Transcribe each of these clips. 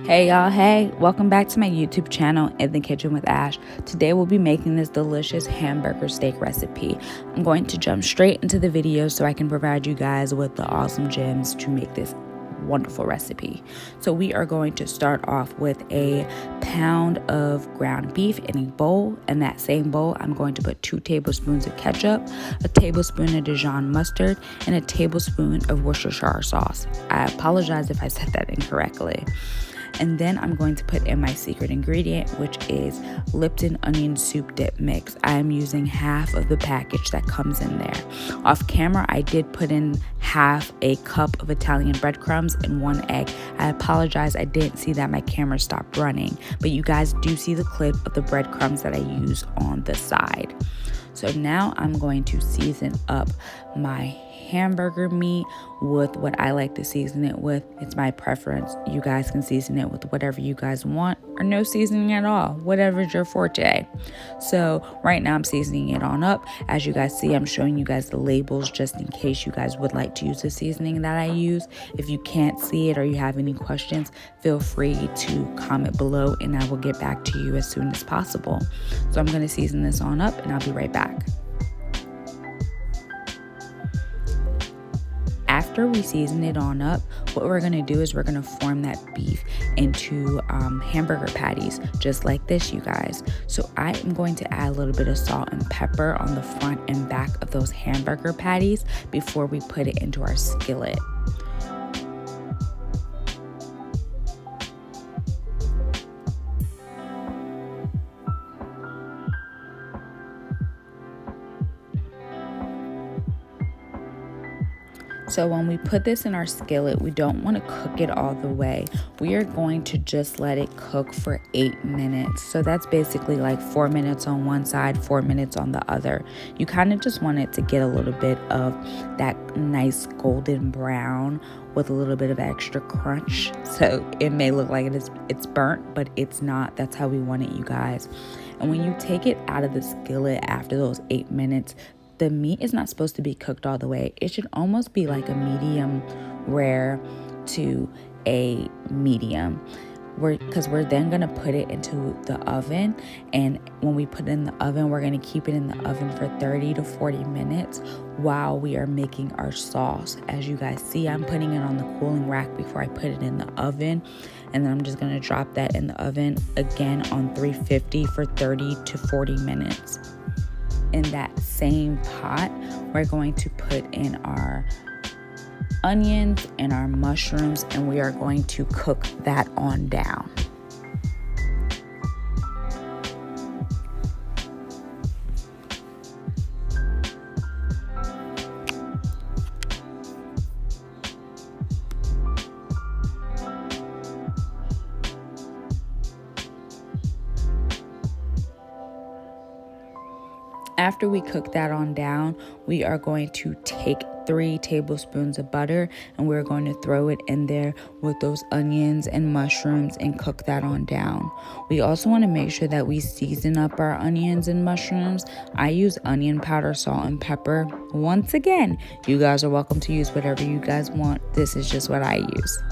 Hey y'all, hey, welcome back to my YouTube channel, In the Kitchen with Ash. Today we'll be making this delicious hamburger steak recipe. I'm going to jump straight into the video so I can provide you guys with the awesome gems to make this wonderful recipe. So we are going to start off with a pound of ground beef in a bowl. In that same bowl, I'm going to put 2 tablespoons of ketchup, a tablespoon of Dijon Mustard, and a tablespoon of Worcestershire Sauce. I apologize if I said that incorrectly. And then I'm going to put in my secret ingredient, which is Lipton onion soup dip mix. I am using half of the package that comes in there. Off camera, I did put in half a cup of Italian breadcrumbs and 1 egg. I apologize, I didn't see that my camera stopped running, but you guys do see the clip of the breadcrumbs that I use on the side. So now I'm going to season up my hamburger meat with what I like to season it with. It's my preference. You guys can season it with whatever you guys want or no seasoning at all, whatever's your forte. So right now I'm seasoning it on up. As you guys see, I'm showing you guys the labels just in case you guys would like to use the seasoning that I use. If you can't see it or you have any questions, feel free to comment below and I will get back to you as soon as possible. So I'm going to season this on up and I'll be right back. After we season it on up, what we're going to do is we're going to form that beef into hamburger patties, just like this, you guys. So I am going to add a little bit of salt and pepper on the front and back of those hamburger patties before we put it into our skillet. So when we put this in our skillet, we don't want to cook it all the way. We are going to just let it cook for 8 minutes. So that's basically like 4 minutes on one side, 4 minutes on the other. You kind of just want it to get a little bit of that nice golden brown with a little bit of extra crunch. So it may look like it's burnt, but it's not. That's how we want it, you guys. And when you take it out of the skillet after those 8 minutes, the meat is not supposed to be cooked all the way. It should almost be like a medium rare to a medium. Because we're then going to put it into the oven. And when we put it in the oven, we're going to keep it in the oven for 30 to 40 minutes while we are making our sauce. As you guys see, I'm putting it on the cooling rack before I put it in the oven. And then I'm just going to drop that in the oven again on 350 for 30 to 40 minutes. In that same pot, we're going to put in our onions and our mushrooms, and we are going to cook that on down. After we cook that on down, we are going to take 3 tablespoons of butter and we're going to throw it in there with those onions and mushrooms and cook that on down. We also want to make sure that we season up our onions and mushrooms. I use onion powder, salt, and pepper. Once again, you guys are welcome to use whatever you guys want. This is just what I use.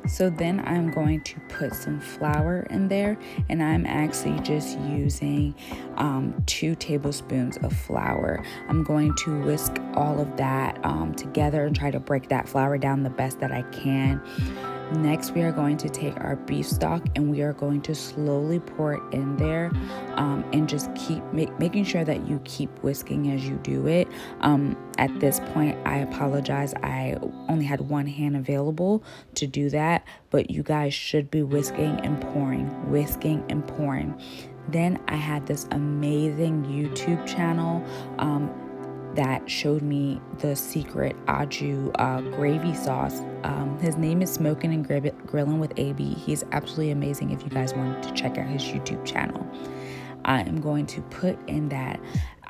So then I'm going to put some flour in there, and I'm actually just using 2 tablespoons of flour. I'm going to whisk all of that together and try to break that flour down the best that I can. Next, we are going to take our beef stock and we are going to slowly pour it in there and just keep making sure that you keep whisking as you do it. At this point, I apologize. I only had one hand available to do that, but you guys should be whisking and pouring. Then I had this amazing YouTube channel that showed me the secret Au Jus gravy sauce. His name is Smokin and Grillin with AB. He's absolutely amazing if you guys wanted to check out his YouTube channel. I am going to put in that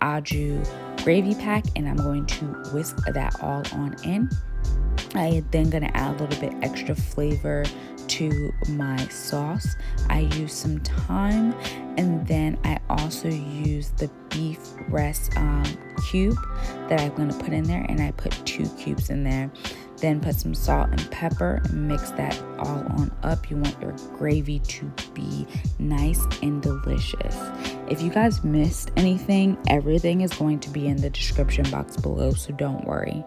Au Jus gravy pack, and I'm going to whisk that all on in. I am then going to add a little bit extra flavor to my sauce. I use some thyme, and then I also use the beef breast cube that I'm going to put in there, and I put 2 cubes in there. Then put some salt and pepper and mix that all on up. You want your gravy to be nice and delicious. If you guys missed anything, everything is going to be in the description box below, so don't worry.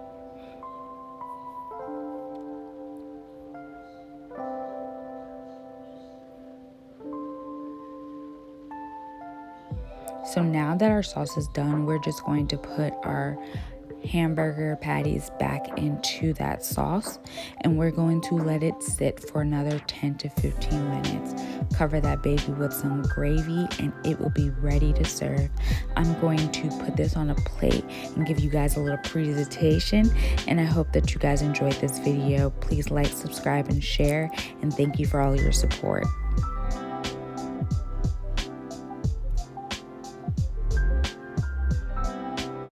So now that our sauce is done, we're just going to put our hamburger patties back into that sauce, and we're going to let it sit for another 10 to 15 minutes. Cover that baby with some gravy, and it will be ready to serve. I'm going to put this on a plate and give you guys a little presentation, and I hope that you guys enjoyed this video. Please like, subscribe, and share, and thank you for all your support.